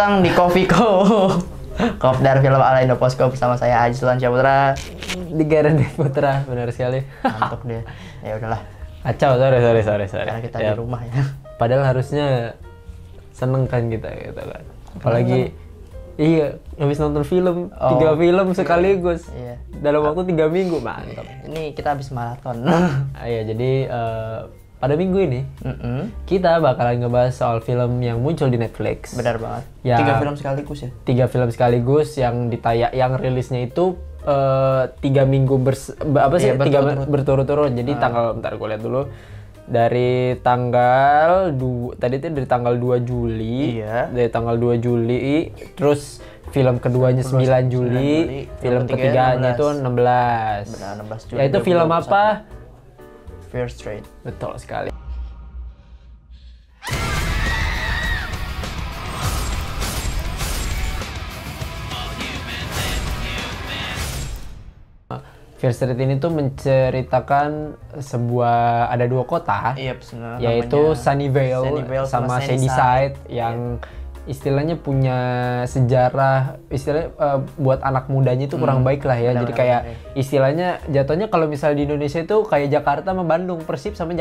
datang di Kofiko. Kopdar Film ala Indoposko bersama saya Haji Sultan Syahputra. Di Garden Putra, benar sekali. Ngantuk dia. Ya udahlah. Kacau, sorry. Karena kita Ya, di rumah ya. padahal harusnya seneng kan kita gitu kan. Apalagi iya, habis nonton film, 3 film sekaligus. Iya. Dalam waktu 3 minggu, mantap. Ini kita habis maraton. Iya, jadi pada minggu ini kita bakalan ngebahas soal film yang muncul di Netflix. Benar banget. Ya, 3 film sekaligus ya. 3 film sekaligus yang yang rilisnya itu 3 minggu berturut-turut. Jadi tanggal, bentar gue lihat dulu. Dari tanggal tadi itu dari tanggal 2 Juli. Iya. Dari tanggal 2 Juli, terus film keduanya 9 Juli, film ketiganya itu 16. Benar, 16 Juli. Ya itu film apa? Fear Street. Betul sekali. Fear Street ini tuh menceritakan ada 2 kota, Iya, benar. yaitu Sunnyvale sama Shadyside yang istilahnya punya sejarah, buat anak mudanya itu kurang baik lah ya. Jadi kayak istilahnya jatuhnya kalau misal di Indonesia itu kayak Jakarta sama Bandung, Persib sama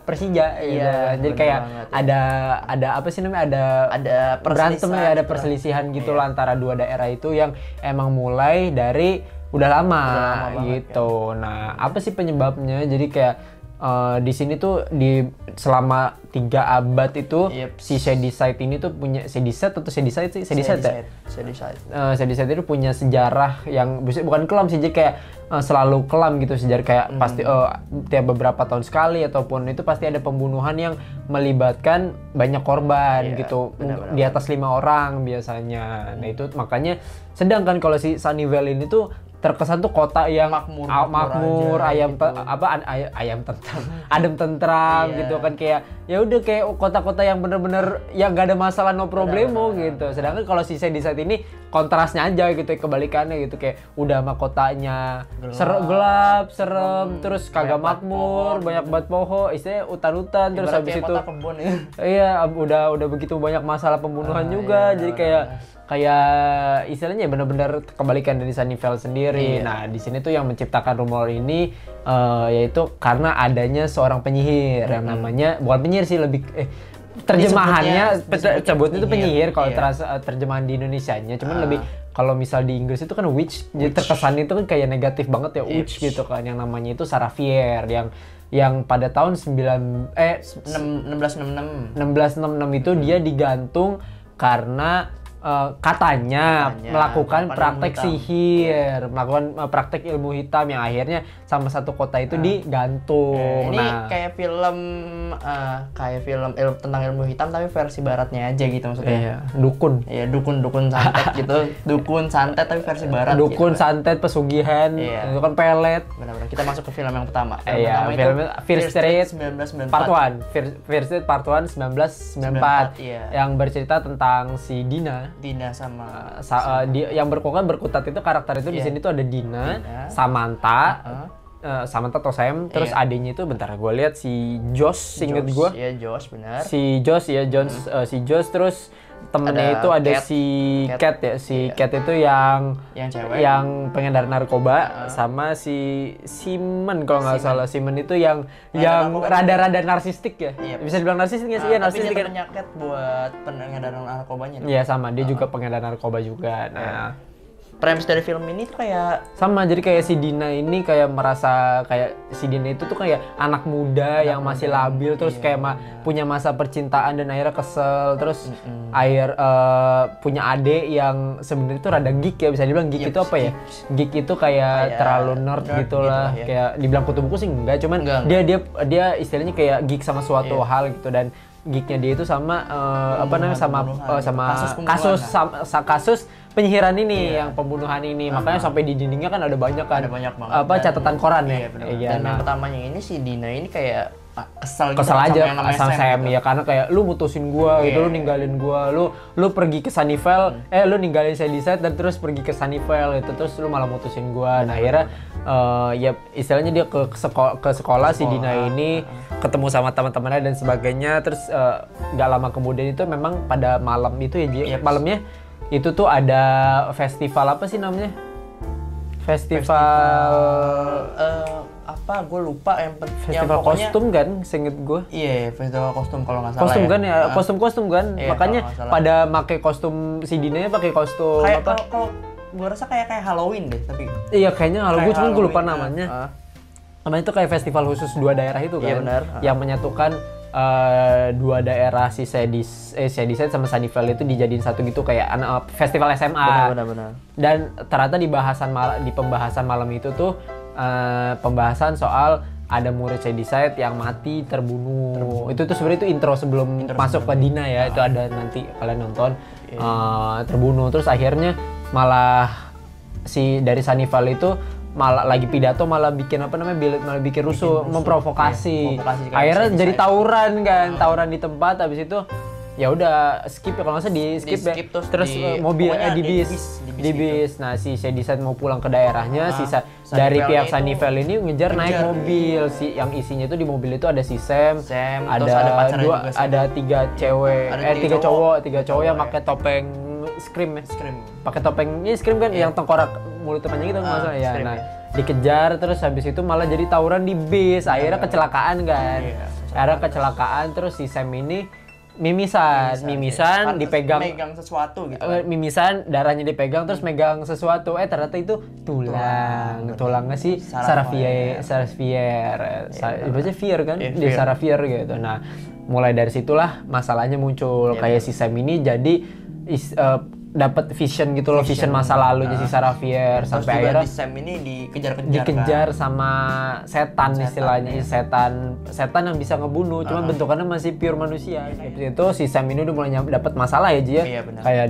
Persija. Iya, jadi kayak ada apa sih namanya, ada berantem ya, ada perselisihan gitu lah antara 2 daerah itu yang emang mulai dari udah lama gitu. Nah, apa sih penyebabnya? Jadi kayak di sini tuh selama 3 abad itu si Shadyside ini tuh punya Shadyside itu punya sejarah yang bukan kelam sih, jadi kayak selalu kelam gitu sejarah, kayak pasti tiap beberapa tahun sekali ataupun itu pasti ada pembunuhan yang melibatkan banyak korban gitu, di atas 5 orang biasanya. Nah itu makanya, sedangkan kalau si Sunnyvale ini tuh terkesan tuh kota yang makmur, adem tentram gitu kan, kayak ya udah kayak kota-kota yang bener-bener yang gak ada masalah, no problemo gitu. Sedangkan kalau si Shadyside ini kontrasnya aja gitu, kebalikannya gitu, kayak udah sama kotanya gelap, serem, terus kagak makmur, banyak banget pohon, istilahnya hutan-hutan, terus habis itu iya udah begitu banyak masalah pembunuhan juga. Jadi kayak istilahnya benar-benar kebalikan dari Sunnyvale sendiri. Nah, di sini tuh yang menciptakan rumor ini yaitu karena adanya seorang penyihir yang namanya, bukan penyihir sih, lebih terjemahannya sebutnya itu penyihir kalau terjemahan di Indonesianya. Cuman lebih kalau misal di Inggris itu kan witch. Jadi terkesan itu kan kayak negatif banget ya, witch gitu kan. Yang namanya itu Sarah Fier yang pada tahun 1666 itu dia digantung karena katanya melakukan praktek sihir, melakukan praktek ilmu hitam yang akhirnya sama satu kota itu digantung. Ini kayak film tentang ilmu hitam tapi versi baratnya aja gitu maksudnya. Iya, dukun. Iya, dukun santet gitu. Dukun santet tapi versi barat. Dukun gitu. Santet, pesugihan, itu kan pelet. Benar-benar. Kita masuk ke film yang pertama. Film Fear Street 1994. Part 1. Fear Street Part 1 1994. Yang bercerita tentang si Dina sama yang berkutat itu karakter itu di sini tuh ada Dina. Samantha atau Sam, terus adiknya itu bentar gue lihat si Josh, inget gue. Iya, Josh benar. Si Josh ya, si Josh, terus temennya itu ada Kat. Kat itu yang cewek, yang pengedar narkoba, sama si Simon kalau nggak salah. Simon itu yang rada-rada narsistik ya. Bisa dibilang narsistik nggak sih? Iya, narsistik. Tapi dia punya Kat buat pengedar narkobanya. Iya, sama, dia juga pengedar narkoba juga. Nah, premis dari film ini tuh kayak sama, jadi kayak si Dina ini kayak merasa kayak si Dina itu tuh kayak anak muda yang masih labil, terus kayak punya masa percintaan dan akhirnya kesel, terus punya adik yang sebenarnya itu rada geek ya, bisa dibilang geek itu apa ya? Geek itu kayak terlalu nerd gitulah, kayak dibilang kutu buku sih enggak, cuman dia istilahnya kayak geek sama suatu hal gitu, dan geeknya dia itu sama kasus penyihiran ini, yang pembunuhan ini. Makanya sampai di dindingnya kan ada banyak banget catatan catatan koran ya. Dan yang pertamanya ini si Dina ini kayak kesel gitu kesel sama aja yang namanya sama Sam gitu. ya, karena kayak lu mutusin gua gitu, lu ninggalin gua, lu pergi ke Sunnyvale, lu ninggalin Shadyside dan terus pergi ke Sunnyvale itu, terus lu malah mutusin gua. Nah akhirnya ya istilahnya dia ke sekolah si Dina ini ketemu sama teman-temannya dan sebagainya, terus nggak lama kemudian itu memang pada malam itu ya Ji, malamnya itu tuh ada festival apa sih namanya? Festival apa gue lupa yang festival pokoknya, kostum kan, seinget gue. Iya, festival kostum kalau nggak salah. Kostum kan ya, kostum kan. Iya, makanya kalau nggak salah. pada make kostum si Dinanya pakai kostum Kayak apa? kalau gue rasa kayak Halloween deh, tapi Iya kayaknya kalau gue cuman gue lupa Halloween, namanya. Namanya itu kayak festival khusus dua daerah itu kan. Iya, benar. Yang menyatukan dua daerah si Shadyside sama Sunnyvale itu dijadiin satu gitu kayak festival SMA. benar. Dan ternyata di pembahasan malam itu tuh pembahasan soal ada murid Shadyside yang mati terbunuh. Itu tuh sebenarnya itu intro sebelum masuk ke Dina ya. Itu ada nanti kalian nonton terbunuh. Terus akhirnya malah si dari Sunnyvale itu malah lagi pidato malah bikin apa namanya malah bikin rusuh, memprovokasi. Akhirnya jadi tawuran kan, tawuran di tempat. Habis itu ya udah skip ya, kalau nggak salah di skip ya. Terus mobil di bis. Nah si Shadyside mau pulang ke daerahnya, dari pihak Sunnyvale ini naik mobil. Si yang isinya itu di mobil itu ada si Sam ada tiga cowok yang pakai topeng Scream ya. Pakai topeng ini Scream kan yang tengkorak mulutnya panjang gitu maksudnya ya. Nah, dikejar terus habis itu malah jadi tawuran di bis. Akhirnya kecelakaan kan. Akhirnya kecelakaan terus si Sam ini mimisan dipegang, megang sesuatu gitu. Mimisan, darahnya dipegang terus megang sesuatu. Ternyata itu tulangnya si Sarah Fier. Ibanya Fier kan? Di Sarah Fier gitu. Nah, mulai dari situlah masalahnya muncul. Kayak si Sam ini jadi dapat vision gitu loh, vision masa lalunya si Sarah Fier. Sampai akhirnya Sam ini dikejar sama setan istilahnya, setan yang bisa ngebunuh, cuma bentukannya masih pure manusia. Habis itu si Sam ini udah mulai dapat masalah ya Ji ya. Kayak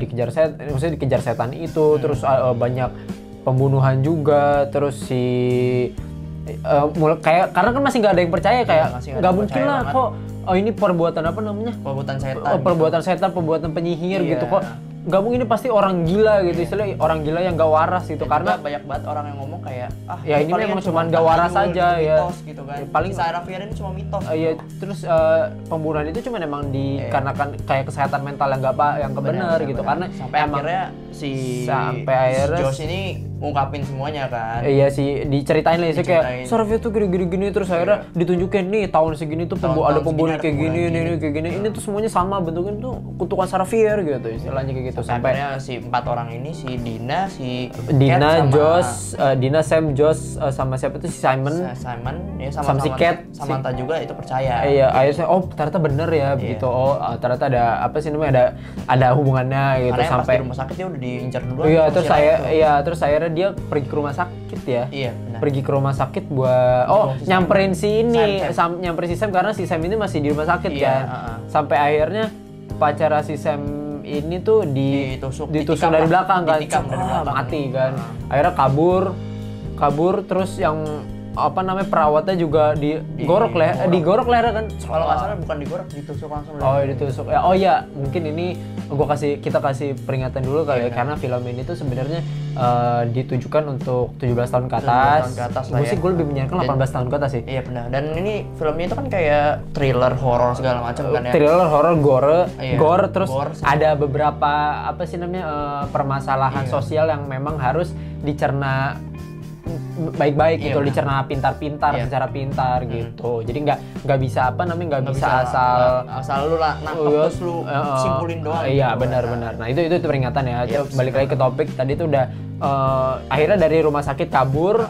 dikejar setan itu, terus banyak pembunuhan juga, terus karena kan masih nggak ada yang percaya, kayak nggak mungkin lah kok ini perbuatan apa namanya? Perbuatan setan, perbuatan penyihir gitu kok. Gak mungkin, ini pasti orang gila gitu, istilahnya orang gila yang gak waras gitu. Karena banyak banget orang yang ngomong kayak ya ini memang cuma gak waras aja ya. Mitos gitu kan. Paling Sarah Fier ini cuma mitos. Iya, terus pembunuhan itu cuma emang dikarenakan kayak kesehatan mental yang gak benar gitu. Karena sampai akhirnya si Josh ini ngungkapin semuanya kan. Iya sih, diceritain lah sih kayak Sarah Fier tuh gini terus akhirnya ditunjukin nih tahun segini tuh ada pembunuhan kayak gini. Ini tuh semuanya sama bentuknya tuh kutukan Sarah Fier gitu istilahnya kayak gitu. Sampai si 4 orang ini, si Dina, Sam, Josh, sama siapa tuh si Simon ya, sama si Cat, Samantha juga itu percaya. Iya, akhirnya ternyata bener ya begitu. Ternyata ada apa sih namanya, ada hubungannya gitu. Karena sampai pas di rumah sakit dia udah diincar duluan. Iya, terus akhirnya dia pergi ke rumah sakit ya. Iya, benar. Pergi ke rumah sakit buat nyamperin si ini, nyamperin si Sam karena si Sam ini masih di rumah sakit kan. Sampai akhirnya pacar si Sam ini tuh ditusuk dari belakang kan, mati kan. Akhirnya kabur terus yang apa namanya perawatnya juga digorok leher kan. Kalau nggak salah bukan digorok, ditusuk langsung. Ditusuk ya. Mungkin ini kita kasih peringatan dulu kali ya, karena film ini tuh sebenarnya ditujukan untuk 17 tahun ke atas. Gue lebih menyarankan 18 tahun ke atas sih. Iya benar. Dan ini filmnya itu kan kayak thriller horor segala macam kan ya. Thriller horor, gore, terus ada beberapa apa sih namanya permasalahan sosial yang memang harus dicerna baik-baik gitu, dicerna pintar-pintar, secara pintar gitu. Jadi nggak bisa asal lu nangkep terus lu simpulin doang. Iya gitu. Benar. Nah itu peringatan ya. Balik lagi ke topik tadi tuh udah akhirnya dari rumah sakit kabur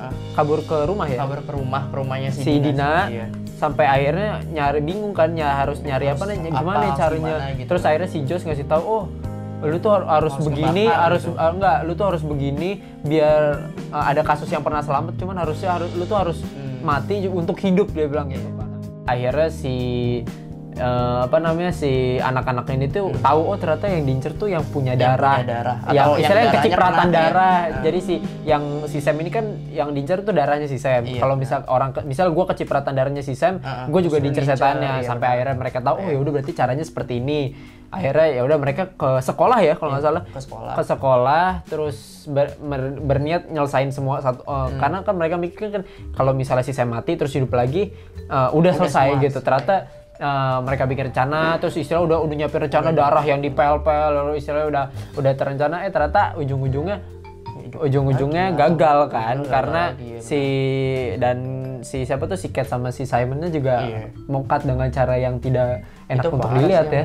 ke rumah ya. Kabur ke rumahnya si Dina. Sampai akhirnya bingung kan harus nyari gimana caranya. Gitu. Terus akhirnya si Josh ngasih tahu, lu tuh harus begini, lu tuh harus begini biar ada kasus yang pernah selamat, cuman lu tuh harus mati untuk hidup, dia bilang gitu kan. Akhirnya apa namanya si anak-anak ini tuh tahu oh ternyata yang diincer tuh yang punya darah, punya darah. yang Atau yang istilahnya darahnya kecipratan kena, darah. ya. Jadi si Sam ini kan yang diincer tuh darahnya si Sam. Iya, Kalau misal gue kecipratan darahnya si Sam, gue juga terus diincer diincer, setannya iya, sampai akhirnya mereka tahu oh ya udah berarti caranya seperti ini. Akhirnya ya udah mereka ke sekolah ya kalau nggak salah. ke Sekolah terus berniat nyelesain semua karena kan mereka mikir kan kalau misalnya si Sam mati terus hidup lagi udah selesai gitu. Ternyata mereka bikin rencana terus istilah udah nyiapin rencana darah yang dipel-pel lalu istilahnya udah terencana ternyata ujung-ujungnya gagal kan karena si siapa tuh si Cat sama si Simonnya juga mokat dengan cara yang tidak enak untuk dilihat ya.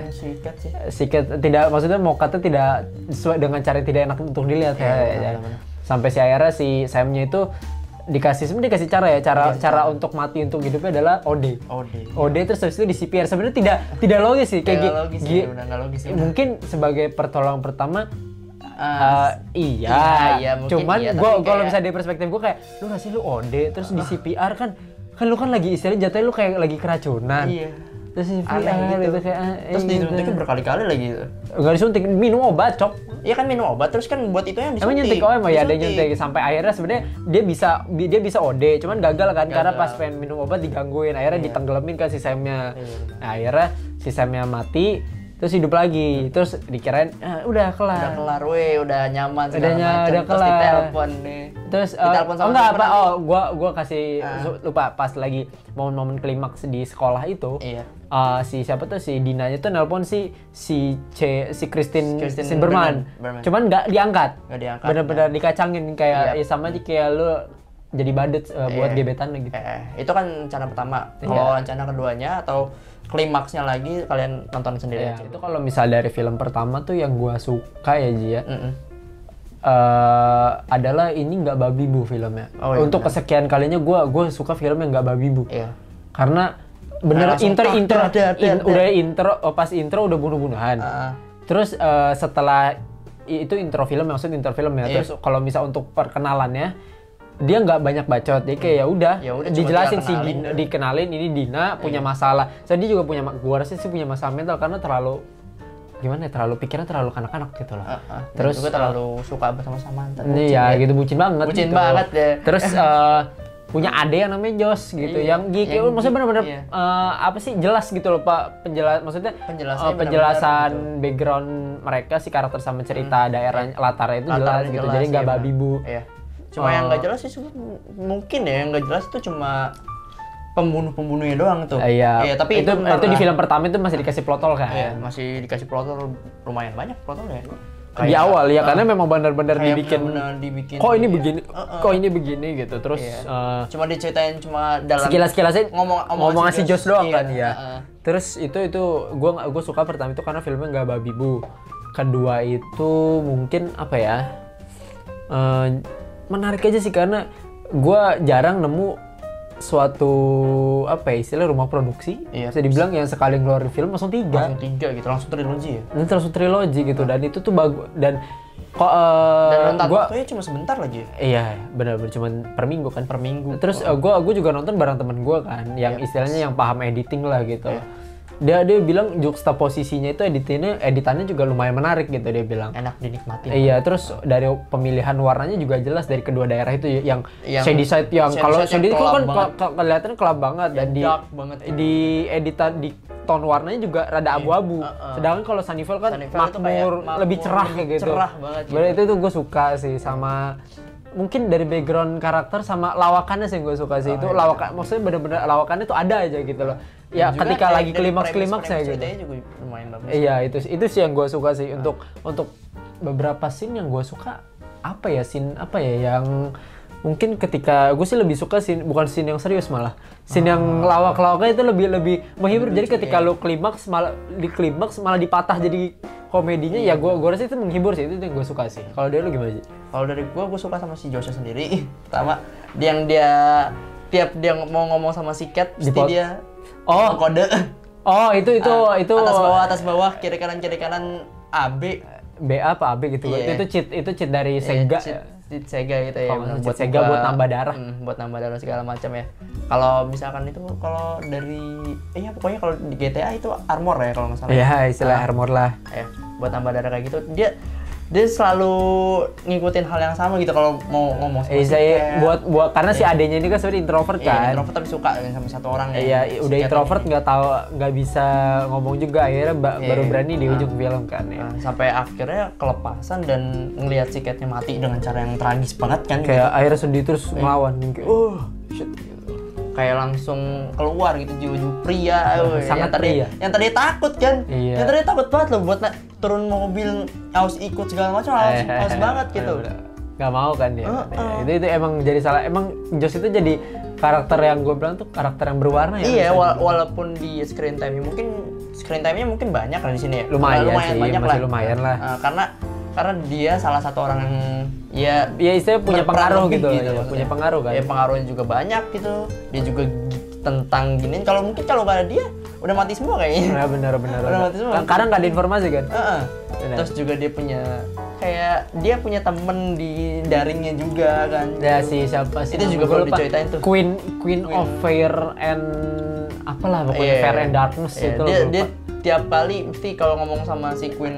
Si Cat tidak maksudnya mokatnya tidak sesuai dengan cara yang tidak enak untuk dilihat ya. Sampai si akhirnya si Simnya itu dikasih cara untuk mati untuk hidupnya adalah OD terus habis itu di CPR. Sebenarnya tidak logis sih kayak logis, mungkin sebagai pertolongan pertama iya, cuman iya, gue kalau bisa dari perspektif gue kayak lu ngasih lu OD terus di CPR kan lu kan lagi istilahnya jatuhnya lu kayak lagi keracunan. Terus CPR gitu kayak terus disuntiknya berkali-kali lagi gitu. Enggak disuntik, minum obat, Cok. Iya kan minum obat terus kan buat itu yang disuntik. Emang nyuntik emang ya ada nyuntik sampai akhirnya sebenarnya dia bisa OD, cuman gagal kan karena pas pengen minum obat digangguin, akhirnya ditenggelamin kan si Samnya. Nah, akhirnya si Samnya mati terus hidup lagi, terus dikirain udah kelar, udah nyaman udah terus kelar. ditelepon nih. Terus ditelepon sama enggak apa gua kasih lupa pas lagi momen klimaks di sekolah itu. Si siapa tuh si Dinanya tuh nelpon si Christine Berman. Cuman nggak diangkat. Bener-bener dikacangin kayak sama aja kayak lu jadi badut buat gebetan gitu. Itu kan rencana pertama. Kalau rencana keduanya atau klimaksnya lagi kalian nonton sendiri aja. Itu kalau misal dari film pertama tuh yang gua suka ya Ji ya. Adalah ini nggak babi bu filmnya. Untuk kesekian kalinya gue suka film yang nggak babi bu. Karena bener pas intro udah bunuh-bunuhan. Terus setelah itu intro film maksud intro film ya. Terus kalau misal untuk perkenalannya dia nggak banyak bacot, dia kayak ya udah dijelasin sih dikenalin ini Dina punya masalah. Jadi dia juga gua rasa sih punya masalah mental karena terlalu pikiran terlalu kanak-kanak gitu loh. Terus juga terlalu suka bersama Samantha. Iya gitu bucin banget. Bucin banget deh. Terus punya ade yang namanya Josh gitu, yang GQ maksudnya benar-benar apa sih jelas gitu loh Pak penjelasan background mereka si karakter sama cerita daerah latarnya itu jelas gitu. Jadi nggak babi bu. Cuma yang nggak jelas sih mungkin ya yang nggak jelas itu cuma pembunuhnya doang tuh. Tapi itu di film pertama itu masih dikasih plotol kan. Masih dikasih plotol lumayan banyak plotolnya. Di awal ya karena memang benar-benar dibikin kok ini begini gitu. Terus cuma diceritain cuma dalam sekilas-sekilasnya ngomong si Josh doang kan ya. Terus itu gue suka pertama itu karena filmnya nggak babi bu. Kedua itu mungkin apa ya? Menarik aja sih karena gue jarang nemu suatu apa ya istilah rumah produksi bisa dibilang yang sekali ngeluarin film langsung tiga gitu langsung trilogi ya. Langsung trilogi gitu dan itu tuh bagus dan kok dan waktunya cuma sebentar lagi. Iya benar-benar cuma per minggu kan. Terus gue juga nonton bareng temen gue kan yang istilahnya yang paham editing lah gitu. Dia bilang juxtaposisinya itu editannya juga lumayan menarik gitu dia bilang. Enak dinikmati. Iya, terus dari pemilihan warnanya juga jelas dari kedua daerah itu yang shady side yang kalau shady itu kan kelihatan gelap banget dan di editan di tone warnanya juga rada abu-abu. Sedangkan kalau Sunnyvale kan makmur, lebih cerah kayak gitu. Cerah banget. Berarti itu gue suka sih sama mungkin dari background karakter sama lawakannya sih gue suka sih itu maksudnya bener-bener lawakannya tuh ada aja gitu loh. Ya dan ketika lagi klimaks-klimaksnya gitu. Juga lumayan bagus. Iya itu sih yang gue suka sih untuk beberapa scene yang gue suka scene yang mungkin ketika gue sih lebih suka scene bukan scene yang serius malah scene yang lawak-lawaknya itu lebih menghibur. Jadi ketika lu klimaks malah dipatah jadi komedinya ya gue rasa itu menghibur sih itu yang gue suka sih. Kalau dari lu gimana sih? Kalau dari gue suka sama si Joshua sendiri. Pertama dia tiap dia mau ngomong sama si Cat pasti dia kode. Itu atas bawah kiri kanan AB. BA apa AB gitu. Iya. Itu cheat dari Sega. Cheat Sega gitu ya. Buat Sega buat nambah darah. Buat nambah darah segala macam ya. Kalau misalkan itu kalau dari ya pokoknya kalau di GTA itu armor ya kalau nggak salah. Iya, istilah armor lah. Ya, buat nambah darah kayak gitu. Dia selalu ngikutin hal yang sama gitu kalau mau ngomong sama buat karena si adenya ini kan sebenarnya introvert kan. Iya, introvert tapi suka sama satu orang ya. Iya, udah introvert nggak bisa ngomong juga, akhirnya baru berani di ujung film kan ya. Sampai akhirnya kelepasan dan ngelihat si Kate-nya mati dengan cara yang tragis banget kan. Kayak akhirnya sedih terus ngelawan kayak shit gitu. Kayak langsung keluar gitu jiwa-jiwa pria sangat pria. Yang tadi takut kan. Iya. Yang tadi takut banget loh buat turun mobil harus ikut segala macam harus banget gitu. Gak mau kan dia. Itu emang jadi salah. Emang Joss itu jadi karakter yang gue bilang tuh karakter yang berwarna ya. Iya, walaupun di screen time-nya mungkin banyak lah di sini ya. Lumayan sih, banyak masih lumayan lah. Karena dia salah satu orang yang ya istilahnya punya pengaruh gitu ya, punya pengaruh kan. Ya pengaruhnya juga banyak gitu. Dia juga tentang giniin. Kalau nggak ada dia udah mati semua kayaknya. Nah, benar. Udah mati semua. Karena nggak ada informasi kan. Terus juga dia punya temen di daringnya juga kan. Ya siapa sih? Itu juga perlu diceritain tuh. Queen of Fair and apalah pokoknya Fair and Darkness itu. Dia tiap kali mesti kalau ngomong sama si Queen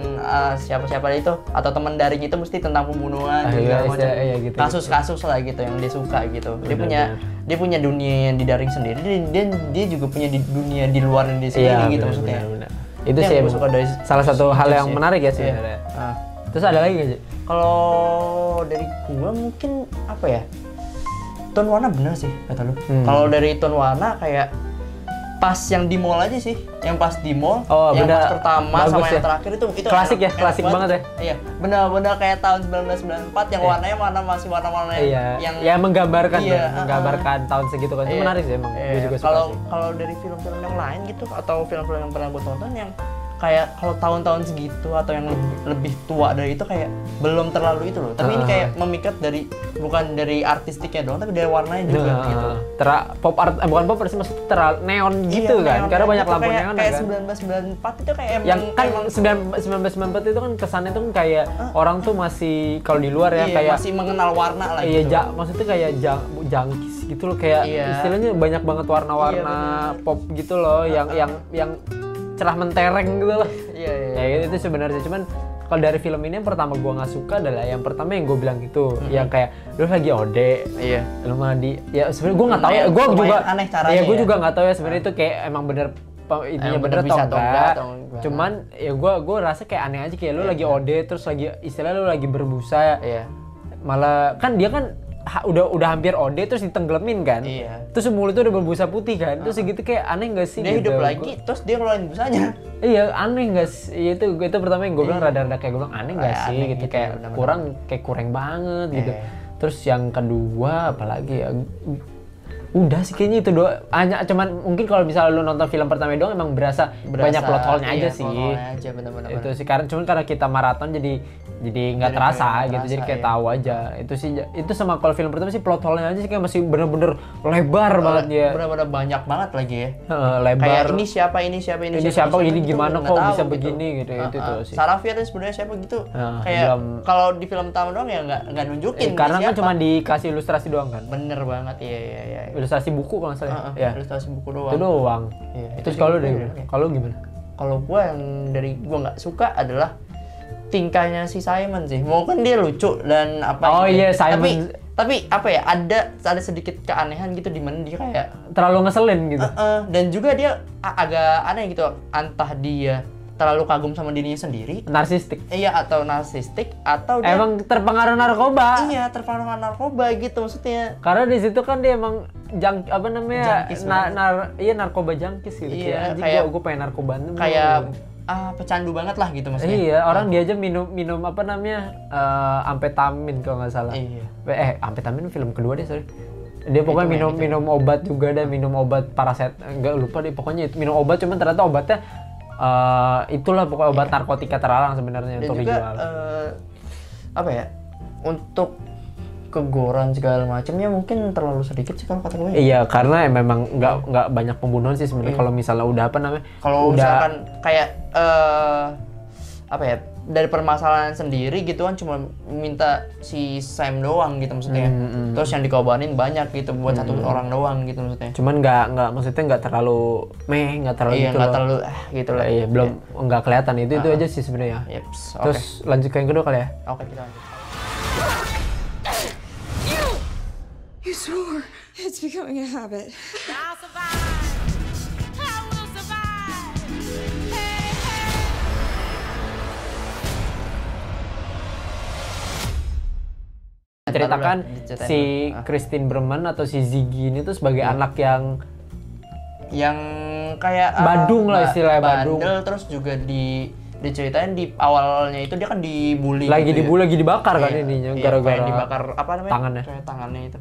siapa itu atau teman daring itu mesti tentang pembunuhan gitu, kasus-kasus lah gitu yang dia suka gitu. Dia punya dunia yang di daring sendiri, dia juga punya dunia di luar dia sendiri gitu maksudnya. Itu sih suka dari salah satu hal yang menarik ya sebenarnya. Terus ada lagi nggak sih? Kalau dari gua mungkin apa ya? Tone warna bener sih kata lu. Kalau dari tone warna kayak pas yang di mall aja sih, yang pas di mall, yang pas pertama sama yang terakhir itu klasik ya, klasik banget ya. Iya, benar-benar kayak tahun 1994 yang warnanya masih warna-warna yang menggambarkan tahun segitu kan. Itu menarik sih emang. Gue juga suka sih. Kalau dari film-film yang lain gitu atau film-film yang pernah gue tonton yang kayak kalau tahun-tahun segitu atau yang lebih tua dari itu kayak belum terlalu itu loh. Tapi ini kayak memikat bukan dari artistiknya doang tapi dari warnanya juga gitu. Pop art bukan pop art sih, maksudnya terlalu neon gitu kan. Karena banyak lampu neon kayak kan. 1994 itu kayak yang kan 1994 itu kan kesannya tuh kayak orang tuh masih kalau di luar ya kayak masih mengenal warna lah gitu. Iya, maksudnya kayak jangkis gitu loh, kayak istilahnya banyak banget warna-warna pop gitu loh yang cerah mentereng gitu loh. Ya itu sebenarnya cuman kalau dari film ini yang pertama gue nggak suka adalah yang pertama yang gue bilang gitu, yang kayak lu lagi ode, lu mah ya sebenarnya gue nggak tahu ya, gue juga aneh caranya. Ya gue juga nggak tahu ya sebenarnya itu kayak emang bener intinya bener atau enggak. Cuman ya gue rasa kayak aneh aja, kayak lu lagi ode terus lagi istilah lu lagi berbusa, malah kan dia kan udah hampir ode terus ditenggelamin kan. Terus mulut tuh udah berbusa putih kan. Terus segitu kayak aneh enggak sih dia gitu. hidup lagi terus dia ngeluarin busanya. Iya, aneh enggak sih? Itu pertama yang gue bilang rada-rada kayak gue bilang aneh enggak sih gitu, kayak kurang banget gitu. Terus yang kedua apalagi ya, udah sih kayaknya itu doang. Hanya cuman mungkin kalau misalnya lu nonton film pertama doang emang berasa banyak plot hole-nya aja sih. Bener-bener. Itu sih karena kita maraton jadi nggak terasa gitu, jadi kayak tahu aja. Itu sih itu sama kalau film pertama sih plot hole-nya aja sih kayak masih bener-bener lebar banget ya. Bener-bener banyak banget lagi ya. Lebar. Kayak ini siapa ini gimana kok bisa begini gitu. Itu tuh sih. Sarafia itu sebenarnya siapa gitu. Kayak kalau di film pertama doang ya nggak nunjukin. Karena kan cuma dikasih ilustrasi doang kan. Bener banget, iya. Ilustrasi buku kalau nggak salah. Ilustrasi buku doang. Itu doang. Itu kalau gimana? Kalau gue yang dari gue nggak suka adalah tingkahnya si Simon sih. Mungkin dia lucu dan apa. Simon. Tapi apa ya? Ada sedikit keanehan gitu di mana dia kayak terlalu ngeselin gitu. Dan juga dia agak aneh gitu. Entah dia terlalu kagum sama dirinya sendiri, narsistik. Iya, atau narsistik atau dia emang terpengaruh narkoba. Iya, terpengaruh narkoba gitu maksudnya. Karena di situ kan dia emang narkoba jangkis gitu. Iya, kayak gue pengen narkoba. Kayak pecandu banget lah gitu maksudnya. Iya, orang dia aja minum apa namanya amfetamin kalau nggak salah. Amfetamin film kedua deh, sorry. Dia pokoknya minum obat juga, dan minum obat paraset, enggak lupa deh, pokoknya itu minum obat, cuman ternyata obatnya itulah pokoknya obat narkotika terlarang sebenarnya untuk dijual. Apa ya? Untuk kegoran segala macamnya mungkin terlalu sedikit sih kalau kata gue. Iya, karena memang nggak banyak pembunuhan sih sebenarnya. Kalau misalnya udah apa namanya? Kalau misalkan kayak apa ya? dari permasalahan sendiri gitu kan cuma minta si Sam doang gitu maksudnya. Terus yang dikorbanin banyak gitu buat satu orang doang gitu maksudnya. Cuman nggak maksudnya nggak terlalu nggak terlalu Iya, gitu nggak loh. terlalu gitu lah. Iya, belum nggak kelihatan itu aja sih sebenarnya. Yeps, Terus lanjut ke yang kedua kali ya. Oke, kita lanjut. You swore. It's becoming a habit. I'll survive. I will survive. Hey, hey. Ceritakan Diceritain si dulu. Christine Berman atau si Ziggy ini tuh sebagai anak yang kayak Badung lah istilahnya, Badung. bandel, terus juga diceritain di awalnya itu dia kan dibully lagi gitu dibully, lagi dibakar kan Iya, ininya iya, gara-gara kayak dibakar apa namanya tangannya. Kayak tangannya itu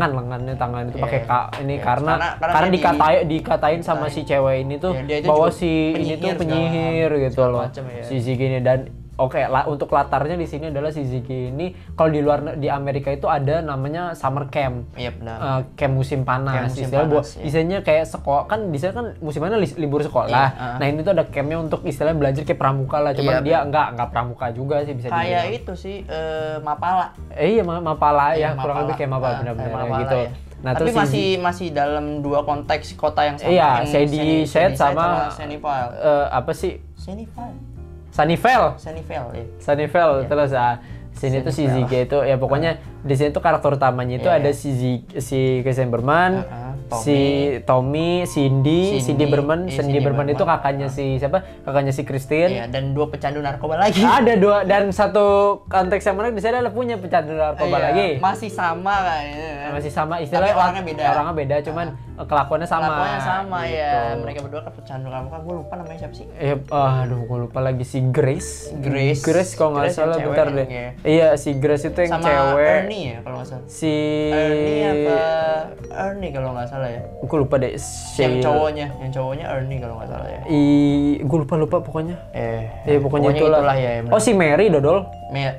lengannya tangan itu Iya. pakai ini Iya, karena karena dia dikatain sama si cewek ini tuh Iya, dia itu bahwa juga si ini tuh penyihir penyihir gitu segala loh. macem ya. Si Ziggy ini dan untuk latarnya di sini adalah si Ziggy ini kalau di luar di Amerika itu ada namanya summer camp. iya benar. Camp musim panas, Camp musim istilah panas, iya. istilahnya kayak sekolah kan di sana kan musim panas libur sekolah. Iya, Nah ini tuh ada campnya untuk istilahnya belajar kayak pramuka lah, cuman Iya, dia nggak pramuka juga sih bisa Kayak dibilang. itu sih Mapala. Iya Mapala Iya, ya kurang lebih kayak Mapala Kayak benar-benar Mapala, gitu. ya. Nah Tapi terus masih dalam dua konteks kota yang sama. Iya, yang Shady Shed sama Sunnyvale. apa sih Sunnyvale. Sunnyvale Ya. Sunnyvale terus sini tuh si Sunnyvale. Ziggy itu ya pokoknya di sini tuh karakter utamanya itu Iya, ada iya. si Christian Berman, si Tommy, Cindy Berman. Iya, Cindy Cindy Berman itu Berman. kakaknya si siapa? Kakaknya si Christine. Iya, dan dua pecandu narkoba lagi. Ada dua dan satu konteks yang menarik di sana adalah punya pecandu narkoba Iya, lagi. masih sama kayaknya. Masih sama istilahnya Tapi orangnya beda. cuman kelakuannya sama. Kelakuannya sama gitu. ya. Mereka berdua kan pecandu narkoba. Gue lupa namanya siapa sih? Aduh, gue lupa lagi si Grace. Grace. Kalau nggak Grace yang salah, cewek bentar yang deh. kayak- Iya, si Grace itu yang Sama cewek. Ernie ya kalau nggak salah. Si Ernie kalau nggak salah ya. gue lupa deh. Si Yang cowoknya Ernie kalau nggak salah ya. Gue lupa pokoknya. Ya, pokoknya itulah. ya. Oh, si Mary Dodol.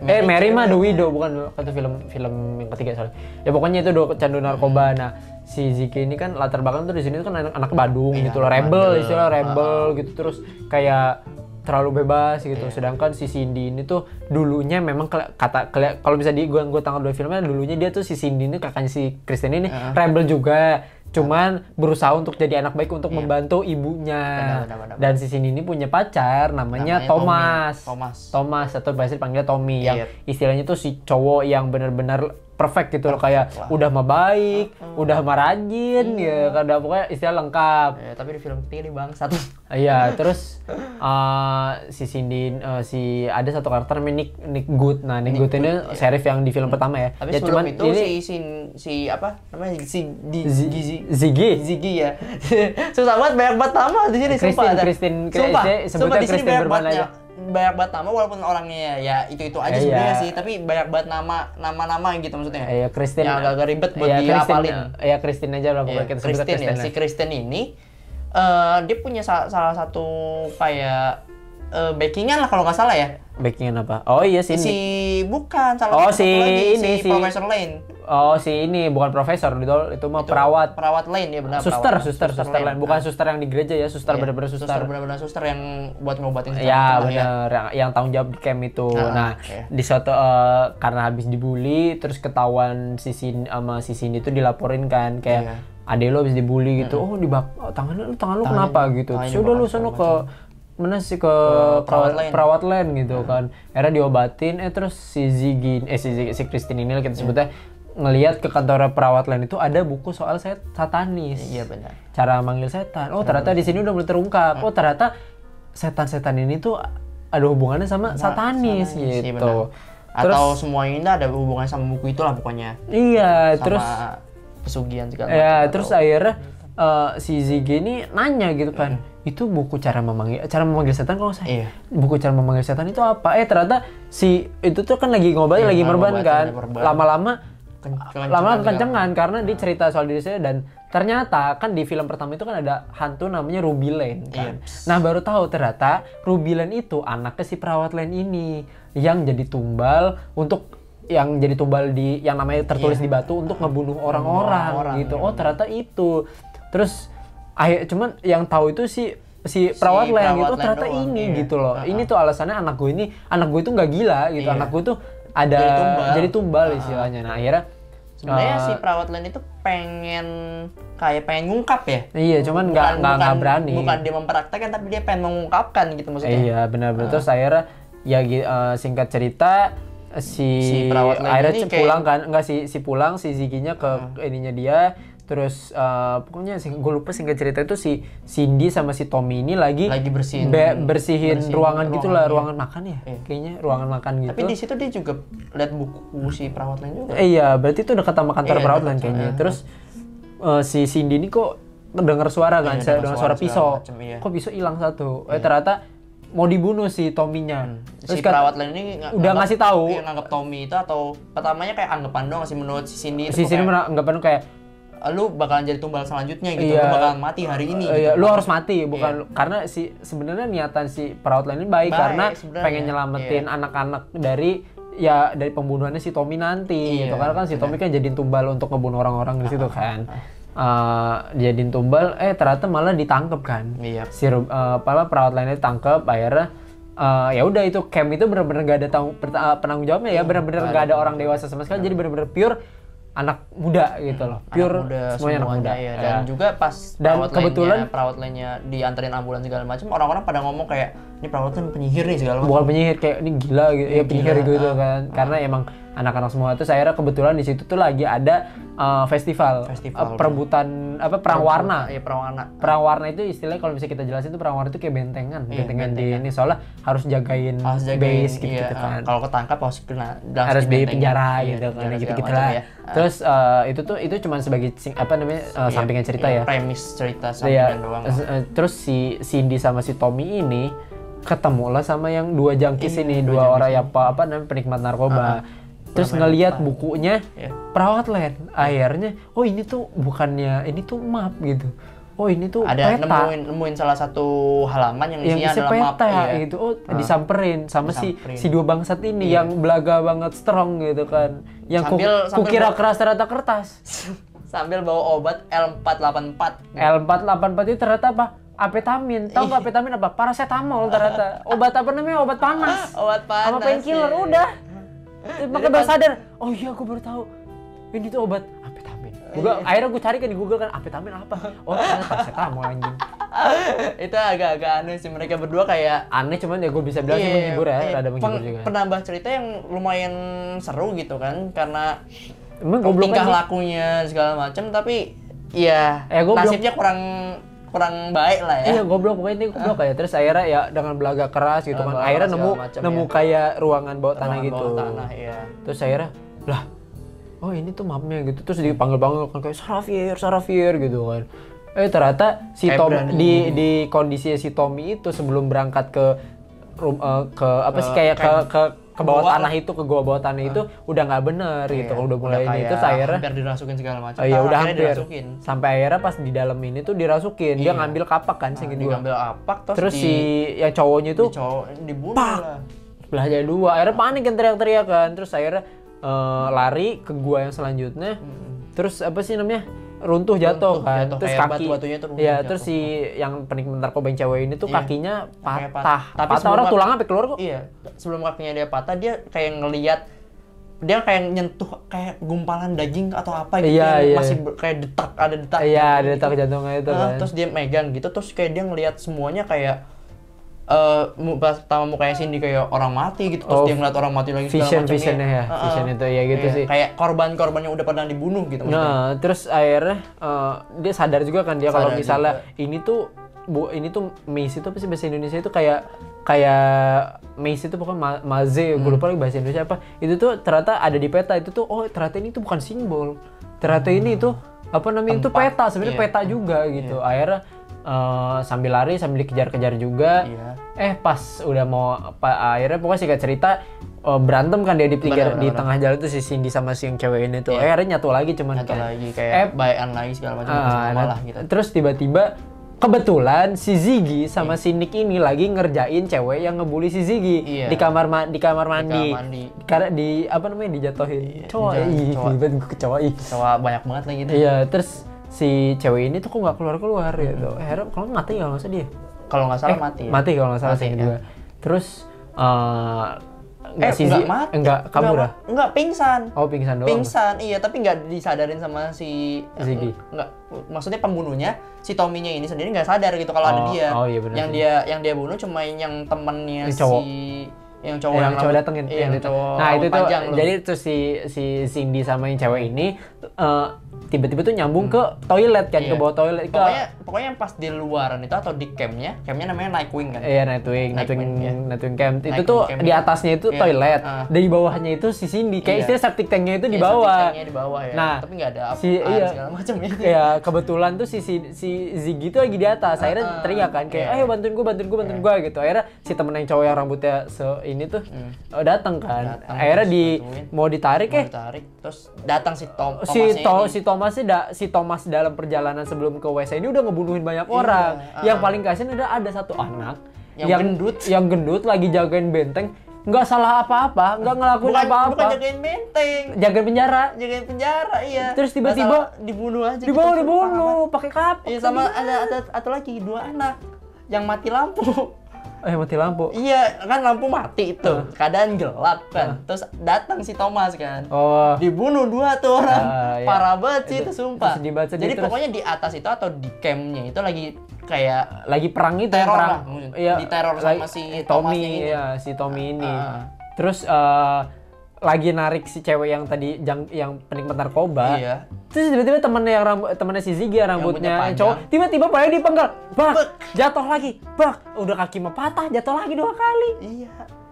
Mary mah The cewek. Widow bukan itu film yang ketiga soalnya. Ya pokoknya itu dua candu narkoba. Nah, si Ziki ini kan latar belakang tuh di sini tuh kan anak Badung Iya, gitu loh, anak rebel bandel. istilah rebel gitu terus kayak terlalu bebas gitu. Sedangkan si Cindy ini tuh dulunya memang kalau bisa di gua tangkap dari filmnya dulunya dia tuh si Cindy ini kakaknya si Kristen ini rebel juga. Cuman berusaha untuk jadi anak baik untuk membantu ibunya. Benar. Dan si Cindy ini punya pacar namanya Thomas. Thomas. Atau biasa dipanggilnya Tommy yang Iya. istilahnya tuh si cowok yang benar-benar perfect gitu loh, kayak lah. udah mah baik, udah mah rajin ya, kada pokoknya istilah lengkap. Tapi di film ketiga dia bangsat. Iya, terus si Cindy ada satu karakter namanya Nick Good. Nah, Nick Good ini sheriff yang di film pertama ya. Tapi Ya sebelum itu ini si apa namanya Ziggy ya. Susah banget banyak nama di sini sumpah. Christine Sumpah sebutnya di sini Christine banyak Berman banget aja. banyak banget nama walaupun orangnya ya itu aja Iya. sebenarnya sih, tapi banyak banget nama gitu maksudnya. Iya, Christine. Yang agak ribet buat Iya, dihafalin. Iya, Christine aja lah Iya, pokoknya kita sebutnya Kristen ya. Christine. Si Kristen ini dia punya salah satu kayak backingan lah kalau nggak salah ya. Backingan apa? Oh iya sih. Bukan Oh, satu lagi, si si Profesor Lane. Oh, si ini bukan profesor itu mah perawat. Perawat Lane ya benar. Suster Lane. Bukan Nah, suster yang di gereja ya, suster iya, benar-benar suster. benar-benar suster yang buat ngobatin Ya segala macam lah ya. benar, yang tanggung jawab di camp itu. Nah, oke. di suatu karena habis dibully, terus ketahuan si Cindy itu dilaporin kan kayak Iya. adek lo habis dibully gitu. Oh, tangan lu kenapa gitu. tangannya Sudah lu dibakar sono segala ke mana sih ke perawat lain gitu kan. Akhirnya diobatin terus si Ziggy si Christine ini lah kita sebutnya ngelihat ke kantor perawat lain itu ada buku soal satanis. Iya benar. Cara manggil setan. Oh, ternyata di sini udah mulai terungkap. Oh, ternyata setan-setan ini tuh ada hubungannya sama satanis iya, gitu. benar. Atau semua ini ada hubungannya sama buku itulah pokoknya. Iya, Sama terus pesugihan segala ya macam, terus atau- akhirnya si Ziggy ini nanya gitu kan. Itu buku cara memanggil setan kalau saya. Iya. Buku cara memanggil setan itu apa? Ternyata si itu tuh kan lagi ngobatin, Iya, lagi merban ngobatin, kan. lagi merban. Lama-lama Kencengan kencengan karena dia cerita soal diri saya dan ternyata kan di film pertama itu kan ada hantu namanya Ruby Lane kan. Iya. Nah, baru tahu ternyata Ruby Lane itu anaknya si perawat Lane ini yang jadi tumbal di yang namanya tertulis di batu untuk ngebunuh orang-orang gitu. Oh, ternyata itu. Terus cuman yang tahu itu si si perawat lain gitu perawat ternyata lain doang, ini iya. gitu loh. Ini tuh alasannya anak gue itu nggak gila gitu. Iya. Anak gue tuh ada jadi tumbal istilahnya. Nah akhirnya Sebenarnya si perawat lain itu pengen ngungkap ya. iya, cuman nggak berani. Bukan dia mempraktekkan, tapi dia pengen mengungkapkan gitu maksudnya. Iya benar-benar. Terus akhirnya ya singkat cerita si perawat lain akhirnya ini pulang kan, enggak si pulang si Ziggy-nya ke ininya dia. Terus pokoknya gue lupa singkat cerita itu si Cindy sama si Tommy ini lagi bersihin ruangan gitulah, ruangan makan ya. Kayaknya ruangan makan gitu. Tapi di situ dia juga lihat buku si perawat lain juga. Iya, berarti itu dekat sama kantor perawat lain kayaknya. Terus si Cindy ini kok dengar suara kan, dengar suara pisau. Macem, iya. Kok pisau hilang satu? Ternyata mau dibunuh si Tommy-nya. Si perawat lain ini udah ngasih tahu. Iya, nganggap Tommy itu atau pertamanya kayak anggapan doang sih menurut si Cindy itu. Si Cindy anggapan kayak lu bakalan jadi tumbal selanjutnya gitu, lu bakalan mati hari ini iya, gitu. Lu harus mati bukan karena sebenarnya niatan si perawat lain ini baik karena pengen nyelamatin anak-anak dari pembunuhannya si Tommy nanti gitu. Karena kan si Tommy kan jadiin tumbal untuk ngebunuh orang-orang di situ kan. Jadiin tumbal ternyata malah ditangkep kan. Si perawat lainnya ditangkep akhirnya ya udah itu camp itu benar-benar gak ada penanggung jawabnya ya, benar-benar gak ada orang dewasa sama sekali, jadi benar-benar pure anak muda gitu loh, pure semuanya anak muda ya. Dan juga pas perawat lainnya dianterin ambulans segala macam, orang-orang pada ngomong kayak ini perawatnya penyihir nih segala macam. Bukan penyihir, kayak ini gila gitu ya, penyihir gitu kan, karena emang anak-anak semua itu. Akhirnya kebetulan di situ tuh lagi ada festival perebutan perang warna. Iya, perang warna. Perang warna itu istilahnya kalau misalnya kita jelasin itu perang warna itu kayak bentengan di ini, soalnya harus jagain base gitu kan. Kalau ketangkap harus di penjara gitu kan, gitu lah. Terus itu cuma sebagai sampingan cerita ya. Premis cerita sampingan doang. Terus si Cindy sama si Tommy ini ketemu lah sama yang dua jangkis ini, dua orang penikmat narkoba. Terus ngelihat bukunya perawat lain, akhirnya ini tuh bukannya, ini tuh map gitu. Oh ini tuh ada peta. nemuin salah satu halaman yang isinya adalah peta map gitu. Disamperin sama si dua bangsat ini yang belaga banget strong gitu kan. Yang kukira keras ternyata kertas. Sambil bawa obat L484. L484 itu ternyata apa? Apetamin. Tahu nggak apetamin apa? Paracetamol ternyata. Obat apa namanya? Obat panas. Obat panas. Sama painkiller udah. Makanya baru sadar, oh iya aku baru tahu ini tuh obat amfetamin. Akhirnya gue cari kan di Google kan, amfetamin apa? Oh ternyata paracetamol anjing. Itu agak-agak aneh sih, mereka berdua kayak aneh, cuman ya gue bisa bilang sih menghibur ya, rada menghibur juga. Penambah cerita yang lumayan seru gitu kan, karena tingkah lakunya segala macam, tapi ya nasibnya kurang baik lah ya. Iya, goblok kayak. Terus akhirnya ya dengan belaga keras gitu kan. Akhirnya nemu kayak ruangan bawah tanah gitu. Terus akhirnya lah, oh ini tuh mapnya gitu. Terus dipanggil-panggil kan kayak Sarafir gitu kan. Ternyata si Tommy di kondisi si Tommy itu sebelum berangkat ke ke bawah tanah itu, ke gua bawah tanah itu udah nggak bener gitu. Udah mulai ini itu akhirnya hampir dirasukin segala macam. Iya, udah hampir sampai akhirnya pas di dalam ini tuh dirasukin. Dia ngambil kapak kan singkat gua. Ngambil kapak terus si yang cowoknya itu dibunuh lah. Belah jadi dua. Akhirnya panik kan, teriak-teriak kan. Terus akhirnya lari ke gua yang selanjutnya. Terus apa sih namanya? Runtuh jatuh kan. Terus kaki terus si yang penikmat narkoba yang cewek ini tuh kakinya patah. Tapi orang tulangnya sampai keluar kok. Iya. Sebelum kakinya dia patah, dia kayak ngelihat, dia kayak nyentuh kayak gumpalan daging atau apa gitu, masih kayak ada detak. Iya, ada detak jantungnya itu kan. Terus dia megang gitu, terus kayak dia ngelihat semuanya kayak pertama mukanya Cindy kayak orang mati gitu, terus dia ngeliat orang mati lagi segala macam. Visionnya ya, vision itu ya gitu sih. Kayak korban-korbannya udah pernah dibunuh gitu. Nah, terus akhirnya dia sadar juga kan dia kalau misalnya ini tuh maze itu apa sih bahasa Indonesia itu kayak maze itu pokoknya maze, gue lupa lagi bahasa Indonesia apa. Itu tuh ternyata ada di peta itu tuh, oh ternyata ini tuh bukan simbol. Ternyata ini tuh apa namanya, itu peta, sebenarnya peta juga gitu. Akhirnya sambil lari, sambil dikejar-kejar juga. Pas udah mau akhirnya pokoknya singkat cerita berantem kan dia di tengah jalan tuh si Cindy sama si yang cewek ini tuh. Akhirnya nyatu lagi kayak bayan lagi segala macam lah gitu. Terus tiba-tiba kebetulan si Ziggy sama si Nick ini lagi ngerjain cewek yang ngebully si Ziggy di kamar mandi. Karena dijatuhin. Cowok banyak banget lagi gitu. Iya, terus si cewek ini tuh kok nggak keluar gitu. Akhirnya kalau mati nggak usah dia. kalau nggak salah mati. Ya? Mati kalau nggak salah Mati, Cindy ya. juga. Terus si enggak Ziggy mati. enggak kabur ya? Enggak, pingsan. Oh, pingsan doang. Pingsan, iya, tapi nggak disadarin sama si Ziggy. Nggak, maksudnya pembunuhnya si Tommy-nya ini sendiri nggak sadar gitu kalau ada dia. Oh, iya benar Yang sih. yang dia bunuh cuma yang temennya Yang cowok. yang cowok yang cowok rambut- datengin. Iya, yang itu. cowok Nah, itu rambut tuh panjang loh. jadi terus si Cindy sama yang cewek ini tiba-tiba tuh nyambung ke toilet kan, ke Iya. bawah toilet. Pokoknya yang pas di luaran itu atau di campnya namanya Nightwing kan. Iya, Nightwing Iya. Nightwing camp. Itu Nightwing tuh camp di itu. atasnya itu Iya. toilet, Ah. di bawahnya itu si Cindy. Kayak Iya. istilah septic tanknya itu di Iya, bawah. septic tanknya di bawah ya. Nah, tapi nggak ada iya. segala macam itu. Ya kebetulan tuh si Ziggy tuh lagi di atas. Akhirnya teriak kan kayak, Iya. ayo bantuin gua gitu. Akhirnya si temen yang cowok yang rambutnya ini tuh datang kan. Datang, Akhirnya terus bantuin. mau ditarik Mau ditarik, terus datang si si Thomas dalam perjalanan sebelum ke WC ini udah ngebunuhin banyak orang. Yang paling kasihan ada satu anak yang gendut lagi jagain benteng, nggak salah apa-apa, nggak ngelakuin bukan apa-apa. jagain benteng, Jagain penjara. iya. Terus tiba-tiba Nggak salah, dibunuh aja. Dibawa gitu, parah dibunuh banget. pakai kapak. Iya, sama ada satu lagi, 2 anak yang mati lampu. Mati lampu. Iya, kan lampu mati itu. Keadaan gelap kan. Terus datang si Thomas kan. Oh. Dibunuh 2 tuh orang. Iya. Parah banget sih itu sumpah. sedih banget, sedih. Jadi Terus pokoknya di atas itu atau di campnya itu lagi kayak lagi perang itu, teror perang. lah. Iya, Diteror sama si Tommy, Thomasnya ini. iya, si Tommy ini. Ah. Terus lagi narik si cewek yang tadi yang penikmat narkoba. Iya. Terus tiba-tiba temennya si Ziggy yang rambutnya Rambutnya cowok, panjang. tiba-tiba pada dipenggal. Jatuh lagi. Udah kaki mah patah, jatuh lagi 2 kali. Iya.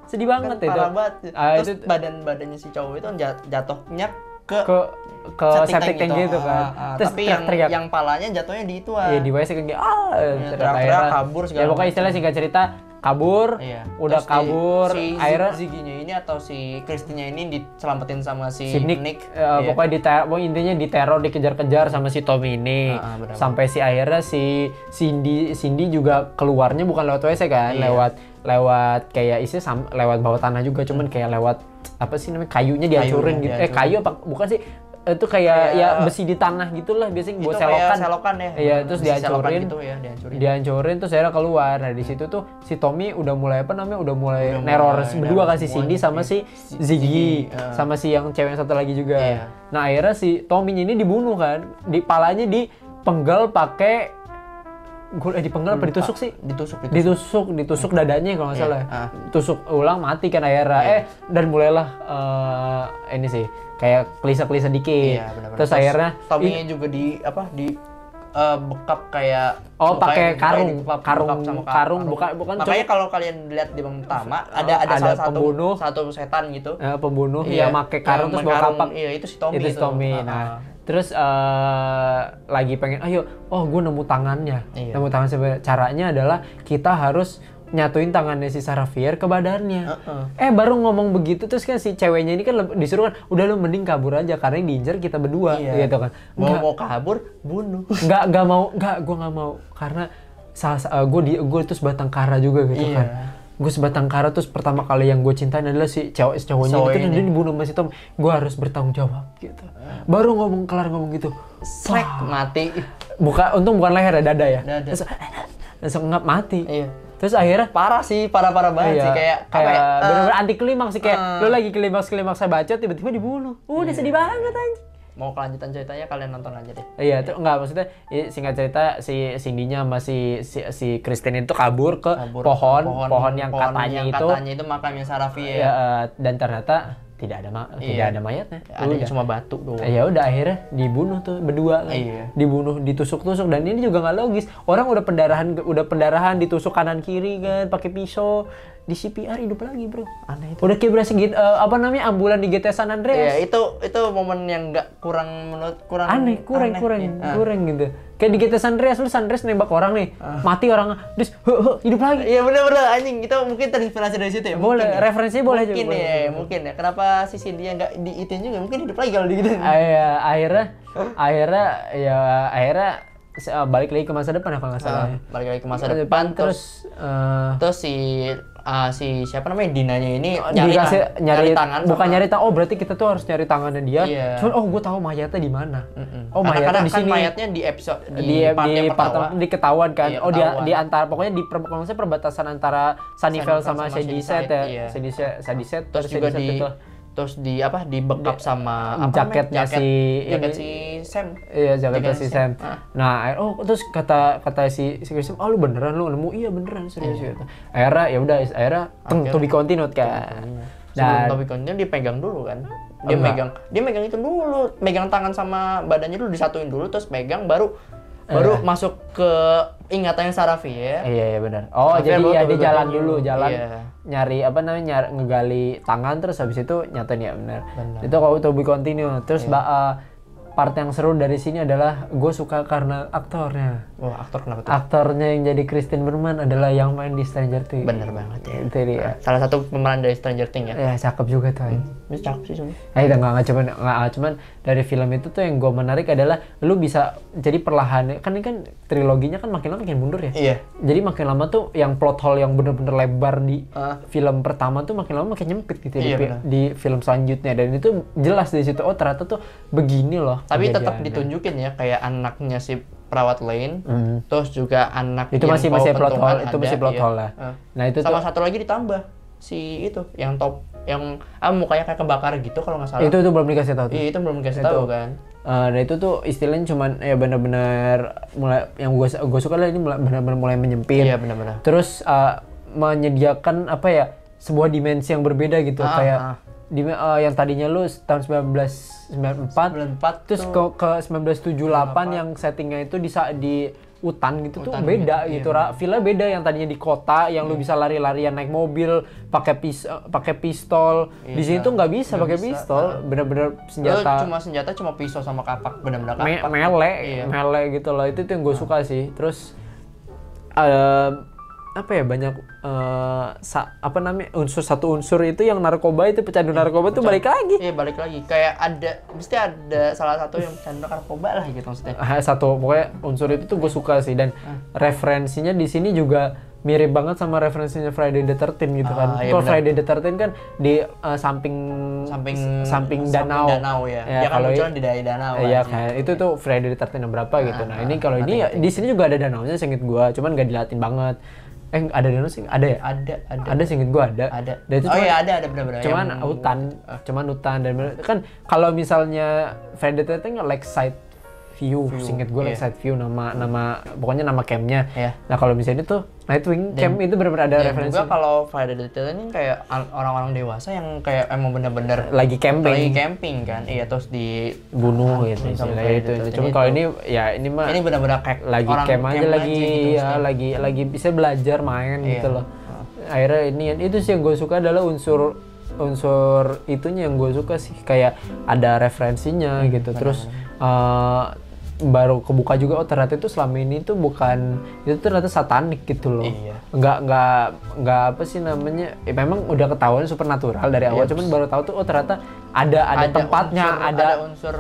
Sedih Kan banget itu. parah banget. Terus Itu badannya si cowok itu jatuhnya ke ke septic tank gitu kan. Terus tapi teriak-teriak. yang palanya jatuhnya di itu. Iya, di WC kan kayak teriak-teriak, akhirnya- kabur segala Ya pokoknya macam. istilahnya singkat cerita kabur, Iya. udah Terus kabur, si akhirnya Ziggy-nya ini atau si Christy-nya ini diselamatin sama si si Nick, Nick. pokoknya pokoknya intinya diteror, dikejar-kejar sama si Tommy ini. Benar-benar. Sampai si akhirnya si Cindy juga keluarnya bukan lewat WC kan, Iya. lewat kayak lewat bawah tanah juga, cuman kayak lewat apa sih namanya, kayunya dihancurin gitu. dihancurin. Kayu apa bukan sih? Itu kayak ya besi di tanah gitulah, biasanya buat itu kayak selokan. selokan ya. Iya, terus Besi selokan dihancurin. gitu ya, dihancurin. Dihancurin terus akhirnya keluar. Nah, di situ tuh si Tommy udah mulai neror mulai berdua kan, si semuanya. Cindy sama si Ziggy, Ziggy, sama si yang cewek yang satu lagi juga. Iya. Nah, akhirnya si Tommy ini dibunuh kan, di palanya dipenggal pakai dipenggal apa ditusuk sih? Ditusuk dadanya kalau nggak Iya, salah. Tusuk ulang mati kan akhirnya. Dan mulailah ini sih kayak kelisa-kelisa dikit. Iya, benar-benar. Terus akhirnya Tommy-nya juga di bekap kayak pakai karung, bekap sama karung, bukan makanya kalau kalian lihat di bang pertama ada ada salah pembunuh. satu setan gitu. Pembunuh Iya, yang pakai karung yang terus bawa karung, kapak. iya, itu si Tommy Itu si itu. Tommy. Nah, terus lagi pengen gue nemu tangannya. Iya. Nemu tangan sebenarnya. Caranya adalah kita harus nyatuin tangannya si Sarah Fier ke badannya. Baru ngomong begitu terus kan si ceweknya ini kan disuruh kan, udah lu mending kabur aja karena yang diinjar kita berdua gitu kan. Mau kabur, bunuh. Gue nggak mau karena gue itu sebatang kara juga gitu kan. Gue sebatang kara, terus pertama kali yang gue cintain adalah si cowoknya itu, dan dia dibunuh sama si Tom. Gue harus bertanggung jawab gitu. Baru kelar ngomong gitu, Srek, mati. untung bukan leher ya, dada ya. Dada. Terus langsung ngap mati. Iya. Terus akhirnya Parah banget sih, kayak apa ya? bener-bener anti klimaks sih, kayak lu lagi klimaks saya baca tiba-tiba dibunuh. Udah sedih banget anjing. Mau kelanjutan ceritanya kalian nonton aja deh. Iya, itu enggak, maksudnya singkat cerita si Cindy-nya sama si Christine itu kabur ke pohon yang katanya itu makamnya Sarah Fier. ya, dan ternyata tidak ada mayatnya. Adanya cuma batu doang. Ya udah akhirnya dibunuh tuh berdua kan. Iya. Dibunuh, ditusuk-tusuk, dan ini juga nggak logis. Orang udah pendarahan ditusuk kanan kiri kan pakai pisau, di CPR hidup lagi, bro. Aneh itu. Udah kayak berasa ambulan di GTA San Andreas. Iya, itu momen yang kurang Aneh, kurang gitu. Kayak di GTA San Andreas nembak orang nih, mati orang, terus hidup lagi. Iya, bener-bener anjing. Itu mungkin terinspirasi dari situ ya. Boleh, mungkin ya. referensinya boleh juga. Mungkin ya. Kenapa si dia nggak diitin juga? Mungkin hidup lagi kalau digituin. Akhirnya balik lagi ke masa depan kalau nggak salah. Balik lagi ke masa depan, terus si si siapa namanya Dinanya ini nyari tangan bukan sama- nyari tangan. Oh, berarti kita tuh harus nyari tangannya dia. Iya. Cuman gue tahu mayatnya di mana. Oh, karena mayatnya di kan sini. mayatnya di episode di part yang pertama. ketahuan kan. Iya, Oh, dia ketahuan. di antara pokoknya di kalau nggak salah perbatasan antara Sunnyvale sama Shadyside ya. iya. Shadyside Terus juga terus di apa di backup sama apa jaketnya namanya? jaket ini. si Sam. Iya, jaketnya Jaketnya si si Sam. Sam. Nah, terus kata si Kristen, "Oh, lu beneran lu nemu?" Iya, beneran serius gitu. Akhirnya ya udah, akhirnya to be continued kan. Sebelum Toby Continue dia pegang dulu kan. Dia megang itu dulu, megang tangan sama badannya dulu disatuin dulu terus pegang baru masuk ke ingatannya Sarafi ya. Iya benar. Oh, Tapi jadi baru ya Toby dia jalan Continue. dulu, Iya. nyari apa namanya, ngegali tangan terus habis itu nyatain ya benar. Itu kalau to be continue. Terus part yang seru dari sini adalah gue suka karena aktornya. Wah, aktor kenapa tuh? Aktornya yang jadi Kristen Berman adalah yang main di Stranger Things. Bener banget ya. Itu dia. Salah satu pemeran dari Stranger Things ya. Ya cakep juga tuh. Ini cakep sih sebenarnya. Itu cuman dari film itu tuh yang gue menarik adalah lu bisa jadi perlahan kan ini kan triloginya kan makin lama makin mundur ya. Iya. Jadi makin lama tuh yang plot hole yang bener-bener lebar di film pertama tuh makin lama makin nyempit gitu ya, Iya, di film selanjutnya, dan itu jelas dari situ, oh ternyata tuh begini loh. Tapi tetap kejadiannya. ditunjukin ya kayak anaknya si perawat Lane, terus juga anak Itu yang masih bawa plot pentungan hole, itu ada, masih plot iya. hole lah. Nah itu sama tuh satu lagi ditambah si itu yang top yang mukanya kayak kebakar gitu kalau nggak salah. itu belum dikasih tahu tuh. Iya, itu belum dikasih tahu kan. Nah itu tuh istilahnya cuman ya benar-benar mulai yang gue suka lah, ini benar-benar mulai menyempit. Iya, benar-benar. Terus menyediakan apa ya, sebuah dimensi yang berbeda gitu, kayak yang tadinya lu tahun 1994 terus ke 1978 yang settingnya itu di hutan gitu tuh beda gitu. Villa beda, yang tadinya di kota yang lu bisa lari-larian naik mobil pakai pistol. Di sini tuh nggak bisa pakai pistol, bener-bener senjata. Cuma pisau sama kapak, benar-benar kapak. Mele gitu loh. Itu tuh yang gue suka sih. Terus apa ya, banyak apa namanya, satu unsur itu yang narkoba, itu pecandu narkoba tuh balik lagi. Iya, balik lagi. Kayak mesti ada salah satu yang pecandu narkoba lah gitu maksudnya. Satu pokoknya unsur itu tuh gue suka sih, dan referensinya di sini juga mirip banget sama referensinya Friday the 13 gitu kan. Iya, Kalau benar. Friday the 13 kan di samping danau. Ya. Ya, Dia kan kalau munculnya di danau. Iya kan. kayak itu tuh Friday the 13 yang berapa gitu. Nah, ini kalau ini ya, di sini juga ada danaunya seinget gua, cuman gak dilatin banget. Ada danau sih? Ada ya? Ada seinget gua ada. Dan itu ada benar-benar. cuman hutan dan kan kalau misalnya Friday the 13 Lakeside View. Seinget gue Lakeside View nama pokoknya nama campnya. Iya. Nah kalau misalnya itu Nightwing Camp itu benar-benar ada referensi. Dan juga kalau Friday the 13 ini kayak orang-orang dewasa yang kayak emang bener-bener lagi camping kan. Iya, terus bunuh gitu sama istilahnya Friday itu. the 13 Cuma kalau ini ya ini mah ini benar-benar kayak lagi orang camp aja, lagi gitu, ya maksudnya. lagi bisa belajar main gitu loh. Akhirnya ini itu sih yang gue suka adalah unsur itunya yang gue suka sih, kayak ada referensinya gitu. Terus baru kebuka juga, oh ternyata itu selama ini tuh bukan, itu ternyata satanik gitu loh. Iya. Nggak apa sih namanya, memang udah ketahuan supernatural dari awal, cuman baru tahu tuh oh ternyata ada tempatnya, ada unsur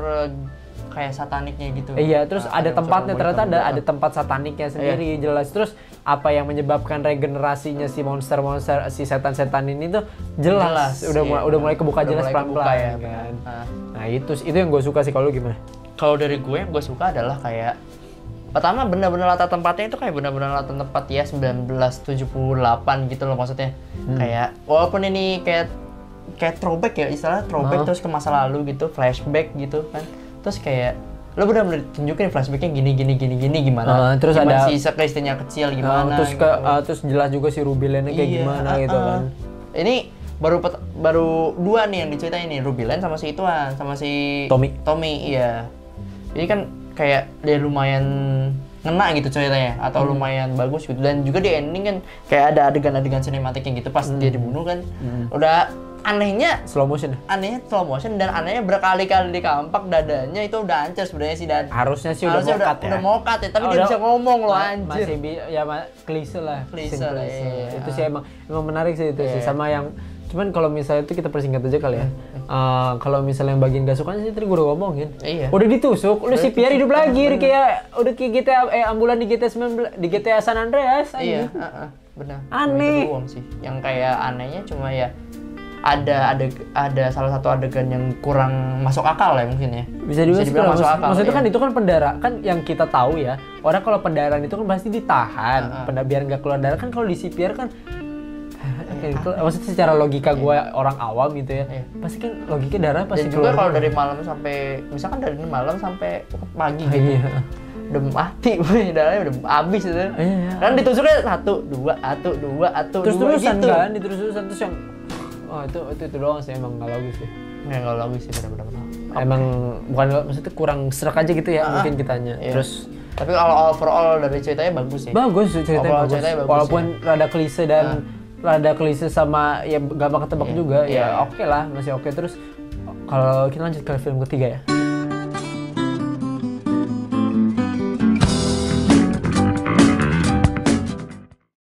kayak sataniknya gitu. Iya, terus ada tempatnya, ternyata ada ada tempat sataniknya sendiri jelas. Terus apa yang menyebabkan regenerasinya si monster-monster, si setan-setan ini tuh jelas. Udah mulai kebuka jelas pelan-pelan kan. Nah, itu yang gue suka sih. Kalau lu gimana? Kalau dari gue yang gue suka adalah kayak pertama benar-benar latar tempatnya itu kayak benar-benar latar tempat ya 1978 gitu loh maksudnya. Kayak walaupun ini kayak throwback ya, istilah throwback terus ke masa lalu gitu, flashback gitu kan. Terus kayak lo benar-benar tunjukin flashbacknya gini gimana. Terus gimana ada si Kristennya kecil gimana. Terus jelas juga si Ruby Lane kayak gimana gitu kan. Ini baru dua nih yang diceritain nih, Ruby Lane sama si ituan, sama si Tommy, iya. Ini kan kayak dia lumayan ngena gitu ceritanya, atau lumayan bagus gitu. Dan juga di ending kan kayak ada adegan-adegan sinematiknya gitu pas dia dibunuh kan. Udah anehnya slow motion dan anehnya berkali-kali dikampak dadanya, itu udah hancur sebenarnya si dada. Harusnya sih udah mau cut ya, tapi dia bisa ngomong loh anjir. Masih klise lah. Iya. Itu sih emang menarik sih itu sih, sama yang cuman kalau misalnya itu kita persingkat aja kali ya. Kalau misalnya yang bagian gak suka sih tadi gue udah ngomongin. Iya. Udah ditusuk, udah si Pierre hidup lagi kayak udah kayak GTA ambulan di GTA 19 di GTA San Andreas. Iya, benar. Aneh. Itu doang sih. Yang kayak anehnya cuma ya ada salah satu adegan yang kurang masuk akal ya mungkin ya. Bisa juga sih, dibilang masuk akal. maksudnya ya. kan itu kan pendarahan, kan yang kita tahu ya, orang kalau pendarahan itu kan pasti ditahan, biar nggak keluar darah. Kan kalau di CPR kan kayak gitu. Maksudnya secara logika gue orang awam gitu ya, pasti kan logika darah pasti Dan juga keluar. kalau dari malam sampai misalkan dari malam sampai pagi gitu. Iya. Udah mati, darahnya udah habis itu. Iya. Kan ditusuknya 1 2 1 2 1 Terus-terusan gitu. kan, terus-terusan terus yang itu doang sih, emang nggak logis sih. Nggak logis sih benar-benar. Emang bukan, maksudnya kurang serak aja gitu ya mungkin kitanya. Iya. Terus Tapi kalau overall dari ceritanya bagus sih. bagus ceritanya, Overall bagus. ceritanya bagus, Walaupun rada klise dan rada klise sama ya gampang ketebak juga, Iya. ya oke lah, masih oke. Terus kalau kita lanjut ke film ketiga ya.